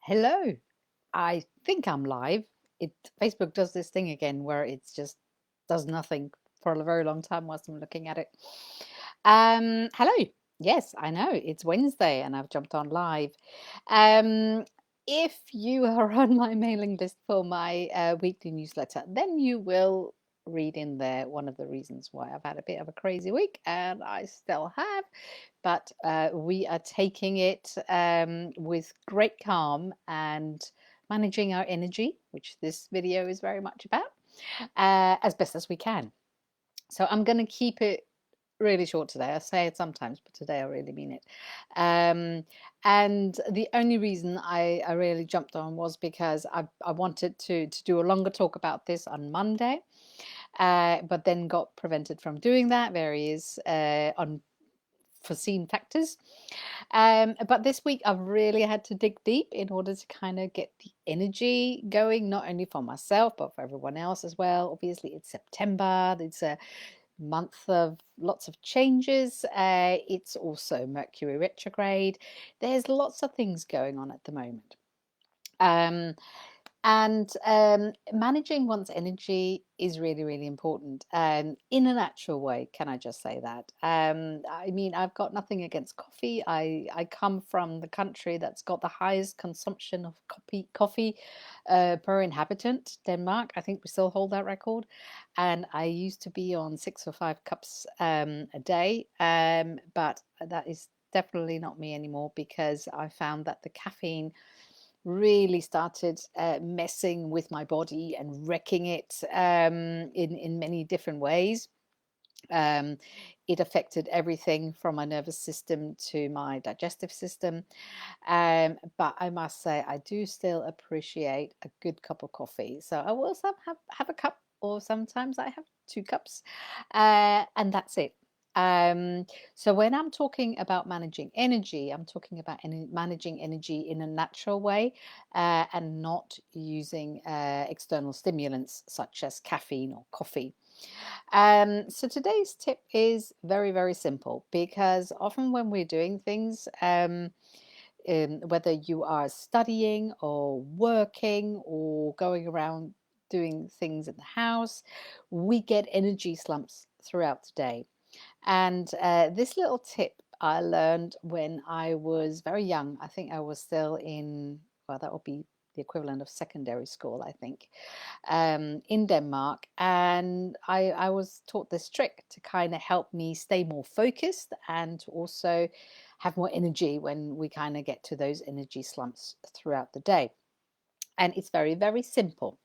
Hello. I think I'm live. It Facebook does this thing again where it just does nothing for a very long time whilst I'm looking at it. Hello. Yes, I know it's Wednesday and I've jumped on live. Um, if you are on my mailing list for my weekly newsletter, then you will read in there one of the reasons why I've had a bit of a crazy week, and I still have, but we are taking it with great calm and managing our energy, which this video is very much about, as best as we can. So I'm going to keep it really short today. I say it sometimes, but today I really mean it. And the only reason I really jumped on was because I wanted to do a longer talk about this on Monday, but then got prevented from doing that. Various unforeseen factors. But this week I've really had to dig deep in order to kind of get the energy going, not only for myself, but for everyone else as well. Obviously, it's September. It's a month of lots of changes. It's also Mercury retrograde. There's lots of things going on at the moment. Um, and managing one's energy is really, really important, in a natural way. Can I just say that? I mean, I've got nothing against coffee. I come from the country that's got the highest consumption of coffee per inhabitant, Denmark. I think we still hold that record. And I used to be on 6 or 5 cups a day, but that is definitely not me anymore, because I found that the caffeine really started messing with my body and wrecking it in many different ways. Um, it affected everything from my nervous system to my digestive system. But I must say, I do still appreciate a good cup of coffee. So I will have a cup, or sometimes I have 2 cups, and that's it. So when I'm talking about managing energy, I'm talking about managing energy in a natural way, and not using external stimulants such as caffeine or coffee. So today's tip is very, very simple, because often when we're doing things, whether you are studying or working or going around doing things in the house, we get energy slumps throughout the day. And this little tip I learned when I was very young. I think I was still in, well, that would be the equivalent of secondary school, I think, in Denmark. And I was taught this trick to kind of help me stay more focused and to also have more energy when we kind of get to those energy slumps throughout the day. And it's very, very simple.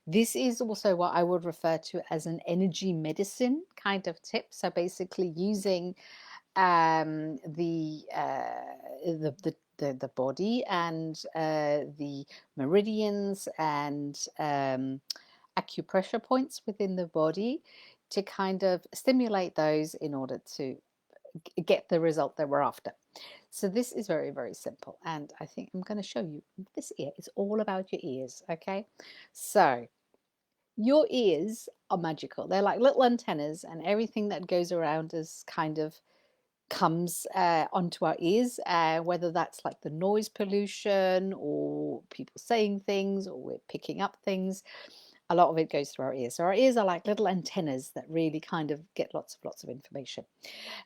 This is also what I would refer to as an energy medicine kind of tip. So basically using the body and the meridians and acupressure points within the body to kind of stimulate those in order to get the result that we're after. So this is very, very simple. And I think I'm going to show you this ear. It's all about your ears. Okay. So your ears are magical. They're like little antennas, and everything that goes around us kind of comes onto our ears, whether that's like the noise pollution or people saying things or we're picking up things. A lot of it goes through our ears. So our ears are like little antennas that really kind of get lots of information.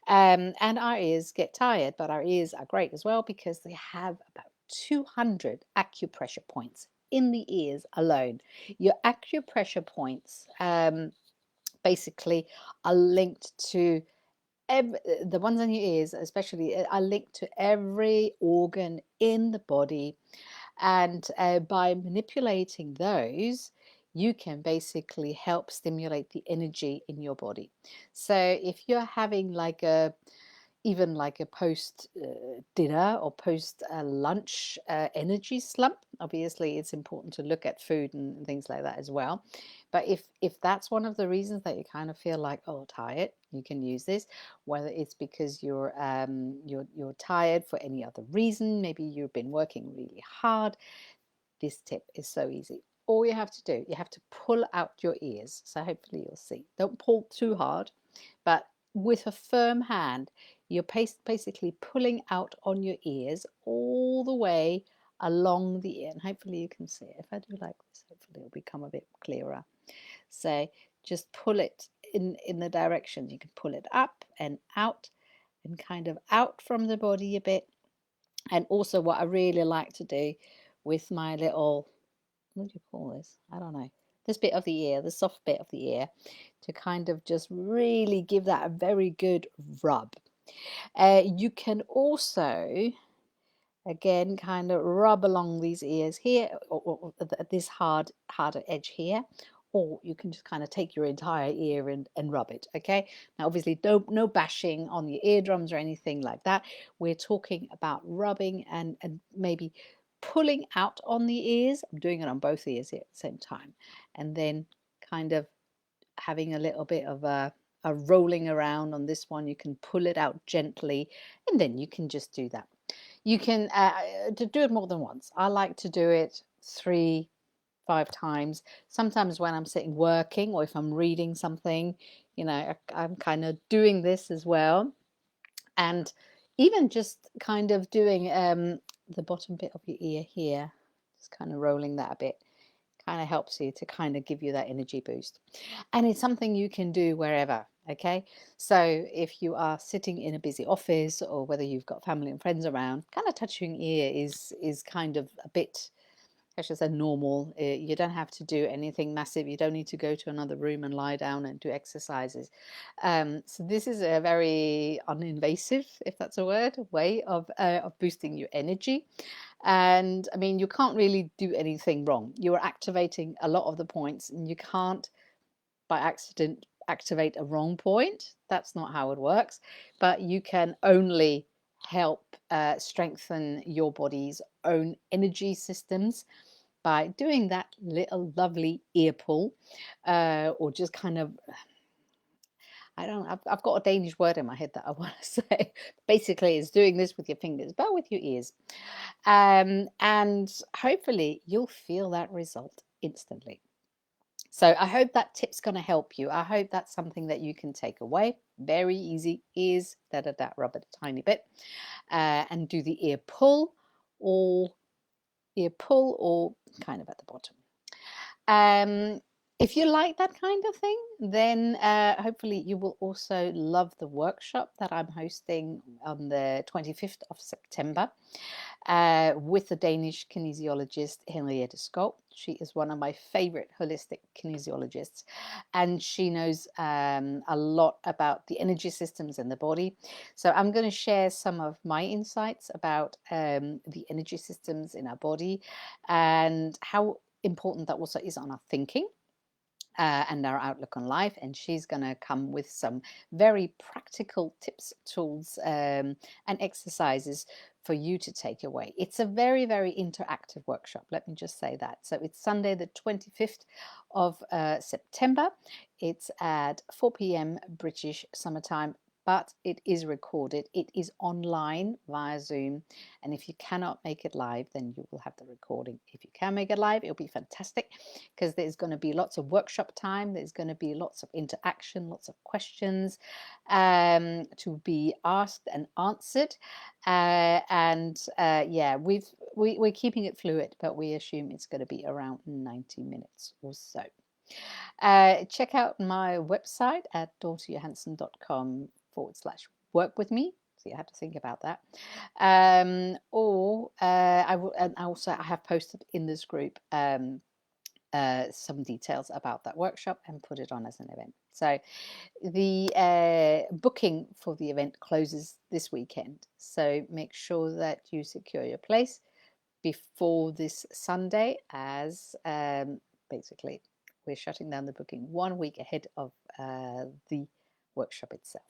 And our ears get tired, but our ears are great as well, because they have about 200 acupressure points in the ears alone. Your acupressure points basically are linked to the ones on your ears, especially, are linked to every organ in the body. And by manipulating those, you can basically help stimulate the energy in your body. So if you're having like a even like a post dinner or post lunch energy slump, obviously it's important to look at food and things like that as well. But if that's one of the reasons that you kind of feel like, oh, tired, you can use this. Whether it's because you're tired for any other reason, maybe you've been working really hard, this tip is so easy. All you have to do, you have to pull out your ears. So hopefully you'll see. Don't pull too hard, but with a firm hand, you're basically pulling out on your ears all the way along the ear, and hopefully you can see it. If I do like this, hopefully it'll become a bit clearer. So just pull it in the direction. You can pull it up and out and kind of out from the body a bit. And also what I really like to do with my little, what do you call this? I don't know. This bit of the ear, the soft bit of the ear, to kind of just really give that a very good rub. You can also, again, kind of rub along these ears here, or this harder edge here, or you can just kind of take your entire ear and rub it. Okay, now obviously no bashing on your eardrums or anything like that. We're talking about rubbing and maybe pulling out on the ears. I'm doing it on both ears here at the same time, and then kind of having a little bit of a rolling around on this one. You can pull it out gently, and then you can just do that. You can to do it more than once. I like to do it 3, 5 times. Sometimes when I'm sitting working, or if I'm reading something, you know, I'm kind of doing this as well. And even just kind of doing the bottom bit of your ear here, just kind of rolling that a bit, kind of helps you to kind of give you that energy boost. And it's something you can do wherever. Okay, so if you are sitting in a busy office, or whether you've got family and friends around, kind of touching ear is kind of a bit, I should say, normal. You don't have to do anything massive. You don't need to go to another room and lie down and do exercises. So this is a very uninvasive, if that's a word, way of boosting your energy. And I mean, you can't really do anything wrong. You're activating a lot of the points, and you can't by accident activate a wrong point. That's not how it works. But you can only help strengthen your body's own energy systems by doing that little lovely ear pull, or just kind of, I've got a Danish word in my head that I want to say. Basically, it's doing this with your fingers, but with your ears. And hopefully you'll feel that result instantly. So I hope that tip's going to help you. I hope that's something that you can take away. Very easy. Ears, rub it a tiny bit, and do the ear pull, or kind of at the bottom. If you like that kind of thing, then hopefully you will also love the workshop that I'm hosting on the 25th of September with the Danish kinesiologist Henriette Skov. She is one of my favorite holistic kinesiologists, and she knows a lot about the energy systems in the body. So I'm going to share some of my insights about the energy systems in our body, and how important that also is on our thinking and our outlook on life. And she's going to come with some very practical tips, tools, and exercises for you to take away. It's a very, very interactive workshop. Let me just say that. So it's Sunday, the 25th of September. It's at 4 p.m. British summertime, but it is recorded. It is online via Zoom. And if you cannot make it live, then you will have the recording. If you can make it live, it'll be fantastic, because there's going to be lots of workshop time. There's going to be lots of interaction, lots of questions to be asked and answered. Yeah, we're keeping it fluid, but we assume it's going to be around 90 minutes or so. Check out my website at dortejohansen.com/work with me. So you have to think about that. I have posted in this group some details about that workshop and put it on as an event. So the booking for the event closes this weekend. So make sure that you secure your place before this Sunday, as basically we're shutting down the booking 1 week ahead of the workshop itself.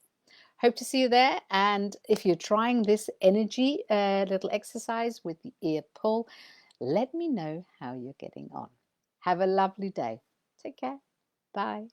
Hope to see you there. And if you're trying this energy little exercise with the ear pull, let me know how you're getting on. Have a lovely day. Take care. Bye.